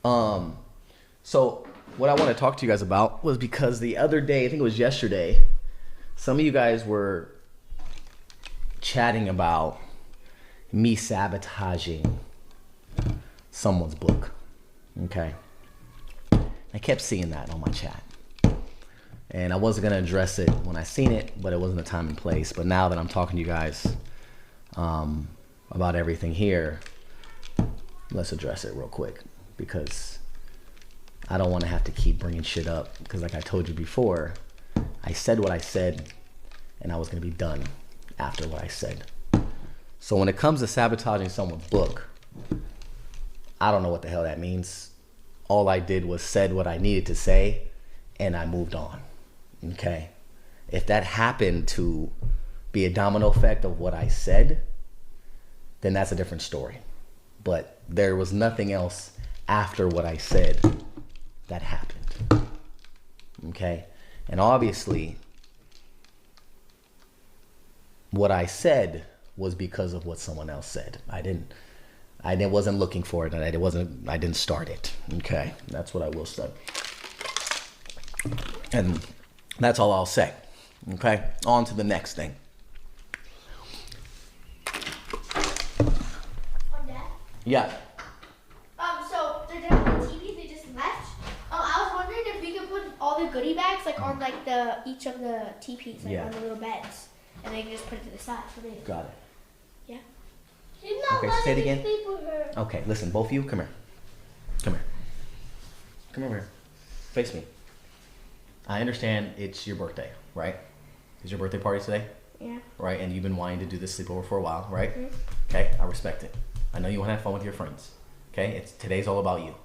So what I want to talk to you guys about was because the other day, I think it was yesterday, some of you guys were chatting about me sabotaging someone's book. Okay. I kept seeing that on my chat. And I wasn't going to address it when I seen it, but it wasn't the time and place. But now that I'm talking to you guys about everything here, let's address it real quick, because I don't want to have to keep bringing shit up. Because like I told you before, I said what I said, and I was going to be done after what I said. So when it comes to sabotaging someone's book, I don't know what the hell that means. All I did was said what I needed to say, and I moved on. Okay? If that happened to be a domino effect of what I said, then that's a different story. But there was nothing else after what I said that happened. Okay? And obviously, what I said was because of what someone else said. I wasn't looking for it, and I didn't start it. Okay? That's what I will say. And that's all I'll say. Okay? On to the next thing. Dad? Yeah. So they're done with the TVs. They just left. I was wondering if we could put all the goodie bags like on like each of the TPs, like Yeah. on the little beds, and they can just put it to the side. So they, Got it. yeah. Okay, say it again. Okay, listen, both of you, come here. Come here. Come over here. Face me. I understand it's your birthday, right? It's your birthday party today, Yeah. right? And you've been wanting to do this sleepover for a while, right? Mhm. Okay, I respect it. I know you want to have fun with your friends. Okay, today's all about you.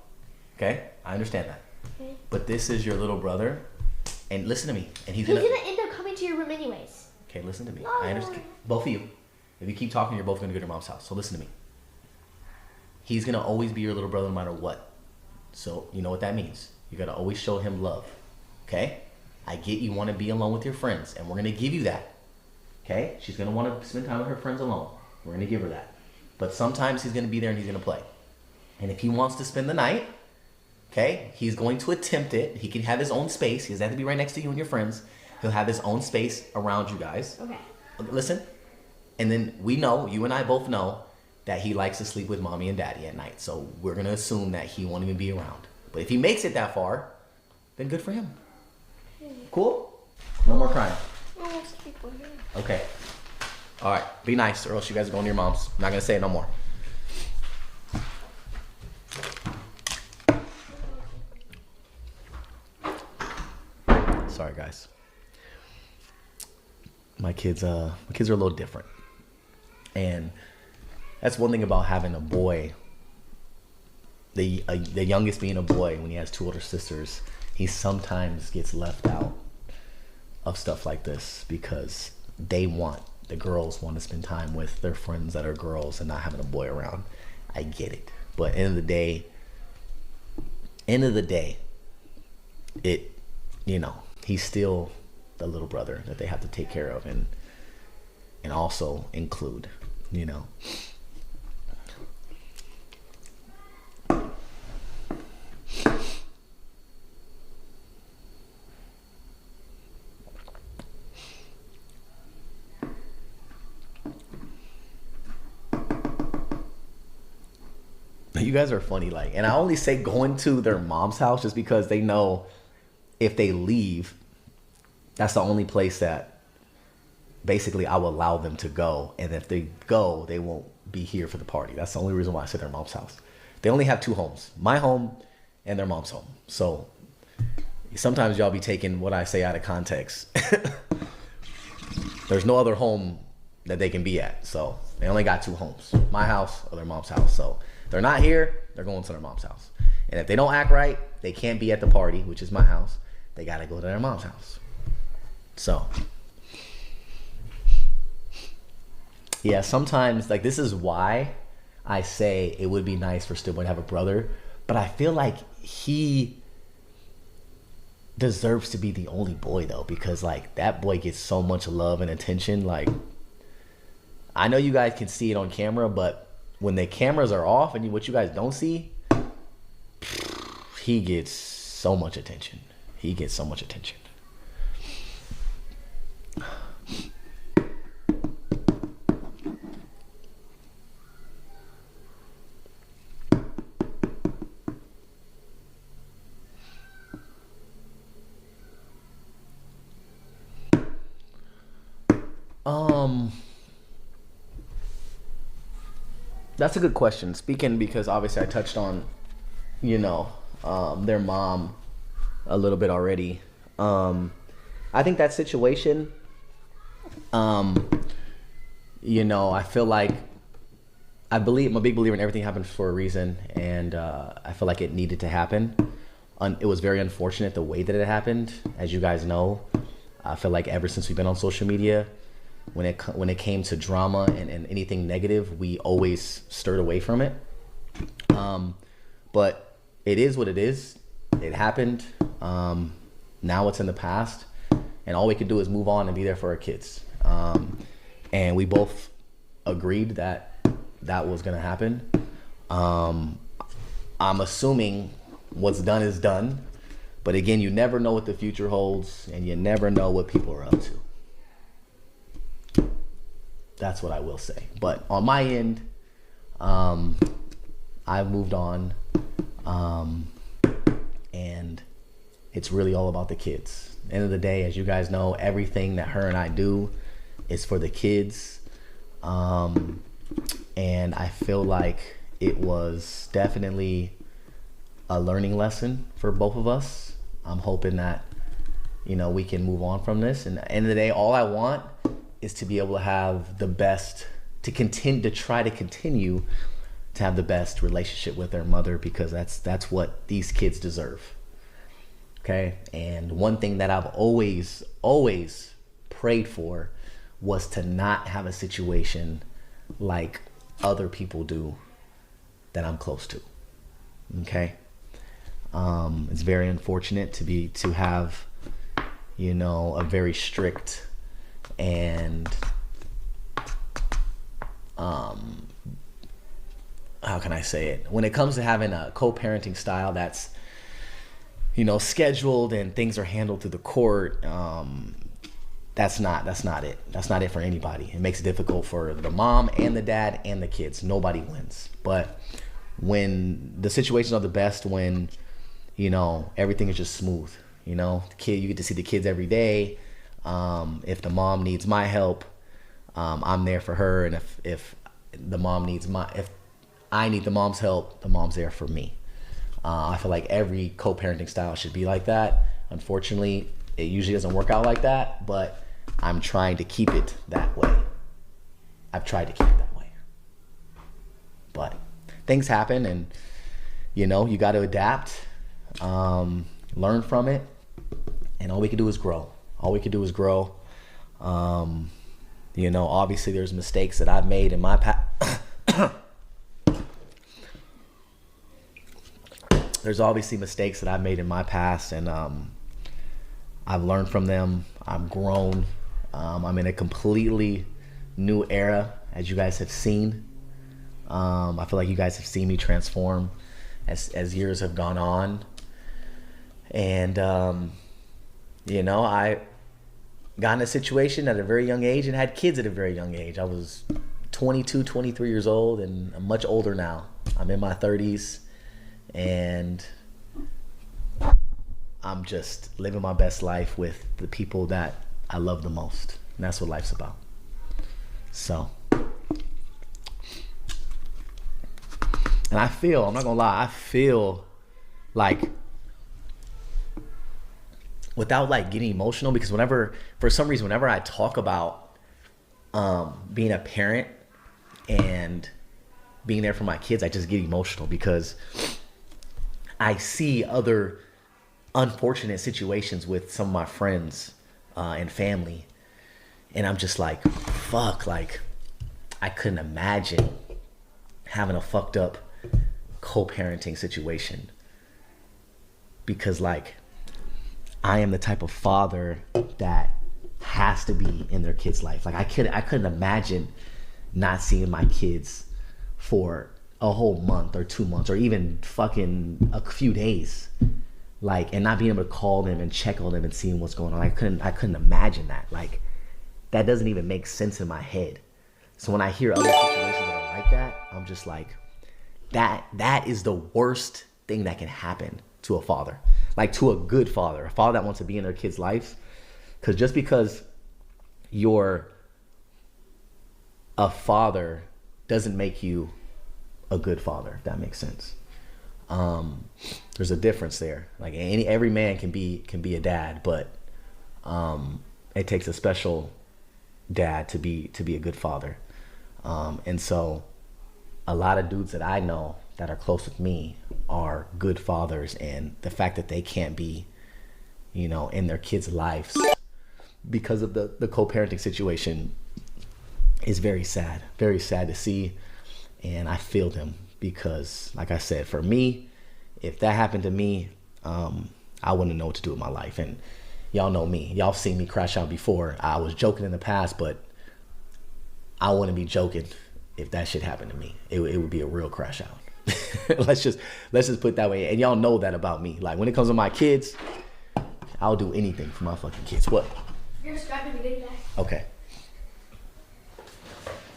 Okay, I understand that. Okay. But this is your little brother, and listen to me. And He's gonna end up coming to your room anyways. Okay, listen to me. No. I understand. Both of you. If you keep talking, you're both going to go to your mom's house. So listen to me. He's going to always be your little brother no matter what. So you know what that means. You got to always show him love. Okay? I get you want to be alone with your friends, and we're going to give you that. Okay? She's going to want to spend time with her friends alone. We're going to give her that. But sometimes he's going to be there and he's going to play. And if he wants to spend the night, okay, he's going to attempt it. He can have his own space. He doesn't have to be right next to you and your friends. He'll have his own space around you guys. Okay. Listen. And then we know, you and I both know, that he likes to sleep with mommy and daddy at night. So we're going to assume that he won't even be around. But if he makes it that far, then good for him. Cool? No more crying. Okay. All right. Be nice, or else you guys are going to your mom's. I'm not going to say it no more. Sorry, guys. My kids are a little different. And that's one thing about having a boy. The youngest being a boy, when he has two older sisters, he sometimes gets left out of stuff like this because the girls want to spend time with their friends that are girls and not having a boy around. I get it. But end of the day, he's still the little brother that they have to take care of and also include, You guys are funny, and I only say going to their mom's house just because they know if they leave, that's the only place that basically I will allow them to go. And if they go, they won't be here for the party. That's the only reason why I say their mom's house. They only have two homes, my home and their mom's home. So sometimes y'all be taking what I say out of context. There's no other home that they can be at. So they only got two homes, my house or their mom's house. So they're not here, they're going to their mom's house. And if they don't act right, they can't be at the party, which is my house. They got to go to their mom's house. So, yeah, sometimes, this is why I say it would be nice for Stillboy to have a brother. But I feel like he deserves to be the only boy, though. Because, that boy gets so much love and attention. I know you guys can see it on camera, but when the cameras are off and what you guys don't see, he gets so much attention. He gets so much attention. That's a good question. Speaking, because obviously I touched on, their mom a little bit already. I think that situation, I feel like I'm a big believer in everything happens for a reason, and I feel like it needed to happen. It was very unfortunate the way that it happened. As you guys know, I feel like ever since we've been on social media, when it came to drama and anything negative, we always stirred away from it. But it is what it is. It happened. Now it's in the past, and all we can do is move on and be there for our kids. And we both agreed that was going to happen. I'm assuming what's done is done. But again, you never know what the future holds, and you never know what people are up to. That's what I will say. But on my end, I've moved on. And it's really all about the kids. End of the day, as you guys know, everything that her and I do is for the kids. And I feel like it was definitely a learning lesson for both of us. I'm hoping that, we can move on from this. And at the end of the day, all I want is to be able to have the best, to try to continue to have the best relationship with their mother, because that's what these kids deserve. Okay? And one thing that I've always prayed for was to not have a situation like other people do that I'm close to. Okay? It's very unfortunate to have, a very strict and how can I say it? When it comes to having a co-parenting style that's, scheduled and things are handled through the court, that's not it. That's not it for anybody. It makes it difficult for the mom and the dad and the kids. Nobody wins. But when the situations are the best, when, everything is just smooth, the kid, you get to see the kids every day. If the mom needs my help, I'm there for her. And if I need the mom's help, the mom's there for me. I feel like every co-parenting style should be like that. Unfortunately, it usually doesn't work out like that, but I'm trying to keep it that way. I've tried to keep it that way. But things happen, and, you got to adapt, learn from it, and all we can do is grow. Obviously there's mistakes that I've made in my past. There's obviously mistakes that I've made in my past, and I've learned from them. I've grown. I'm in a completely new era, as you guys have seen. I feel like you guys have seen me transform as years have gone on. And, I got in a situation at a very young age and had kids at a very young age. I was 22, 23 years old, and I'm much older now. I'm in my 30s, and I'm just living my best life with the people that I love the most. And that's what life's about. So, and I'm not gonna lie, I feel like, without getting emotional, because for some reason, whenever I talk about being a parent and being there for my kids, I just get emotional, because I see other unfortunate situations with some of my friends and family, and I'm just like, fuck, I couldn't imagine having a fucked up co-parenting situation, because I am the type of father that has to be in their kids' life. I couldn't imagine not seeing my kids for a whole month or 2 months or even fucking a few days, like, and not being able to call them and check on them and seeing what's going on. I couldn't imagine that. Like, that doesn't even make sense in my head. So when I hear other situations that are like that, I'm just like, that is the worst thing that can happen to a father, like to a good father, a father that wants to be in their kid's life. Because just because you're a father doesn't make you a good father, if that makes sense. There's a difference there. Like every man can be a dad, but it takes a special dad to be a good father. And so a lot of dudes that I know that are close with me are good fathers, and the fact that they can't be, in their kids' lives because of the co-parenting situation is very sad to see. And I feel them because, like I said, for me, if that happened to me, I wouldn't know what to do with my life. And y'all know me. Y'all seen me crash out before. I was joking in the past, but I wouldn't be joking if that shit happened to me. It would be a real crash out. let's just put it that way. And y'all know that about me. Like, when it comes to my kids, I'll do anything for my fucking kids. What? You're just grabbing the goodie bag. Okay.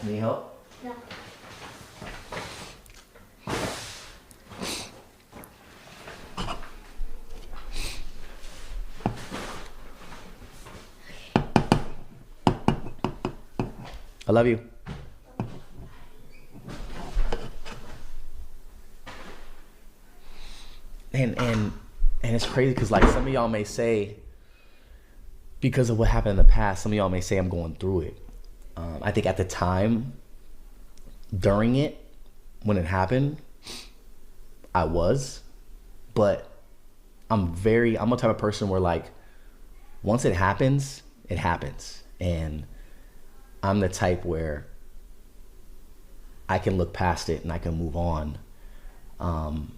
Need help? No. I love you. And it's crazy because, like, some of y'all may say, because of what happened in the past, some of y'all may say I'm going through it. I think at the time, during it, when it happened, I was. But I'm a type of person where, like, once it happens, it happens. And I'm the type where I can look past it and I can move on, and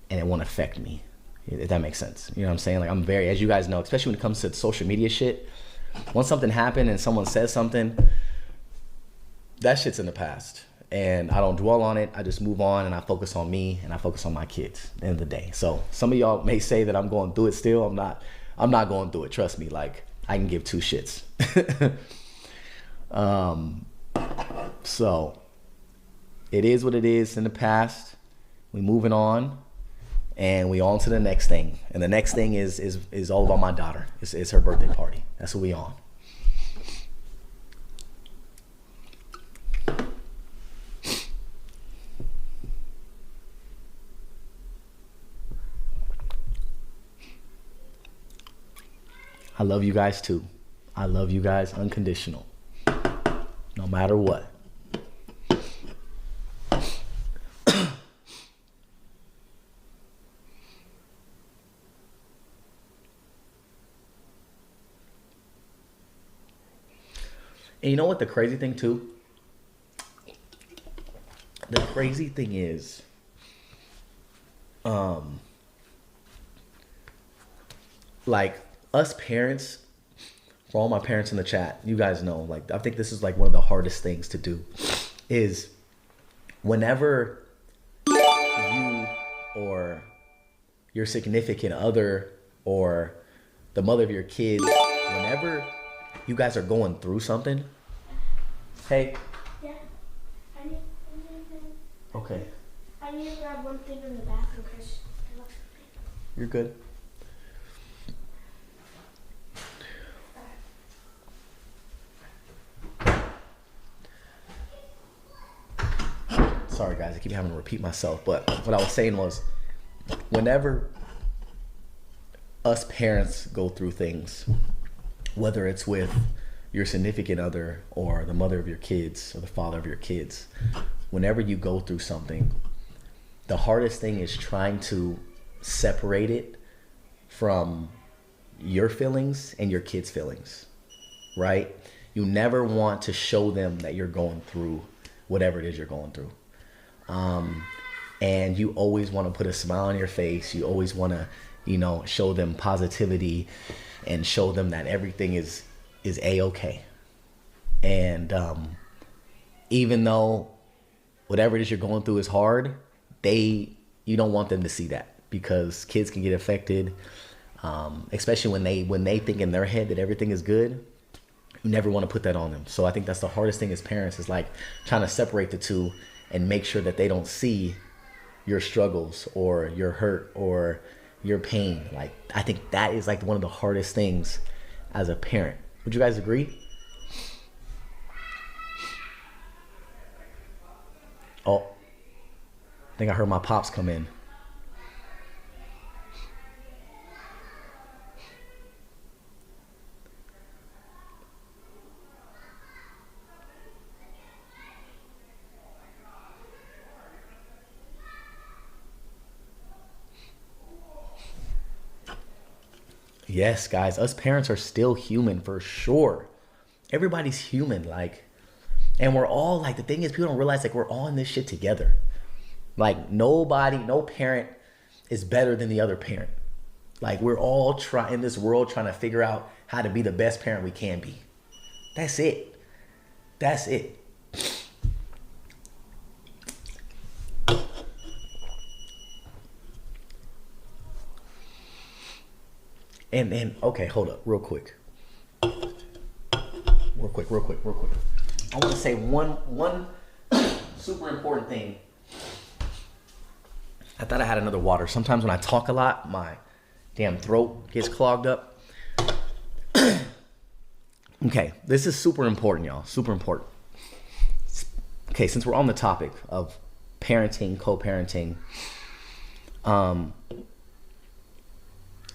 it won't affect me, if that makes sense. You know what I'm saying? Like, I'm very, as you guys know, especially when it comes to social media shit, once something happened and someone says something, that shit's in the past. And I don't dwell on it. I just move on and I focus on me and I focus on my kids at the end of the day. So some of y'all may say that I'm going through it still. I'm not going through it. Trust me. Like, I can give two shits. So it is what it is in the past. We moving on and we on to the next thing. And the next thing is all about my daughter. It's her birthday party. That's what we on. I love you guys too. I love you guys unconditional. No matter what. And you know what the crazy thing too? The crazy thing is, like, us parents, for all my parents in the chat, you guys know, like, I think this is like one of the hardest things to do, is whenever you or your significant other or the mother of your kids, whenever you guys are going through something, hey. Yeah. Okay. I need to grab one thing in the bathroom because it looks big. You're good. Sorry guys, I keep having to repeat myself, but what I was saying was, whenever us parents go through things, whether it's with your significant other or the mother of your kids or the father of your kids, whenever you go through something, the hardest thing is trying to separate it from your feelings and your kids' feelings, right? You never want to show them that you're going through whatever it is you're going through. And you always want to put a smile on your face. You always want to, show them positivity and show them that everything is A-okay. And even though whatever it is you're going through is hard, you don't want them to see that, because kids can get affected, especially when they think in their head that everything is good. You never want to put that on them. So I think that's the hardest thing as parents, is like trying to separate the two and make sure that they don't see your struggles or your hurt or your pain. Like, I think that is like one of the hardest things as a parent. Would you guys agree? Oh, I think I heard my pops come in. Yes, guys, us parents are still human for sure. Everybody's human, like, and we're all like, the thing is, people don't realize like we're all in this shit together. Like, no parent is better than the other parent. Like, we're all in this world trying to figure out how to be the best parent we can be. That's it. That's it. And okay, hold up, real quick. Real quick. I want to say one super important thing. I thought I had another water. Sometimes when I talk a lot, my damn throat gets clogged up. Okay, this is super important, y'all. Super important. Okay, since we're on the topic of parenting, co-parenting,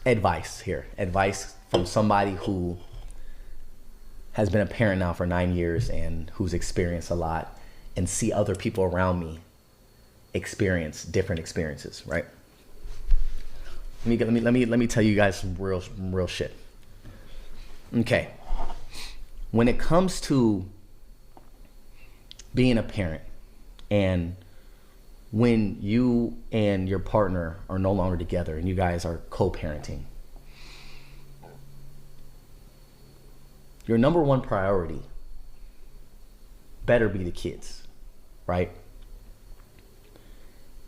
advice from somebody who has been a parent now for 9 years and who's experienced a lot and see other people around me experience different experiences, right? Let me tell you guys some real shit. Okay. When it comes to being a parent, and when you and your partner are no longer together and you guys are co-parenting, your number one priority better be the kids, right?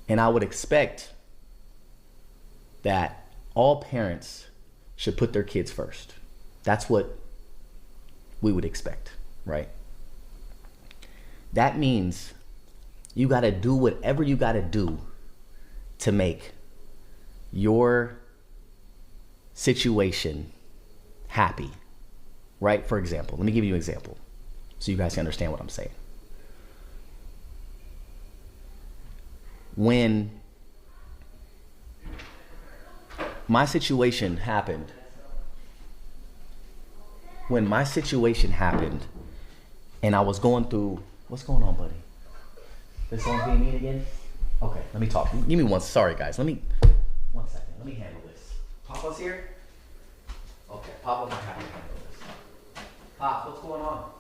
And I would expect that all parents should put their kids first. That's what we would expect, right? That means you got to do whatever you got to do to make your situation happy, right? For example, let me give you an example so you guys can understand what I'm saying. When my situation happened, and I was going through, what's going on, buddy? This one's being mean again? Okay, let me talk. Give me one. Sorry, guys. One second. Let me handle this. Papa's here? Okay, Papa might have to handle this. Pop, what's going on?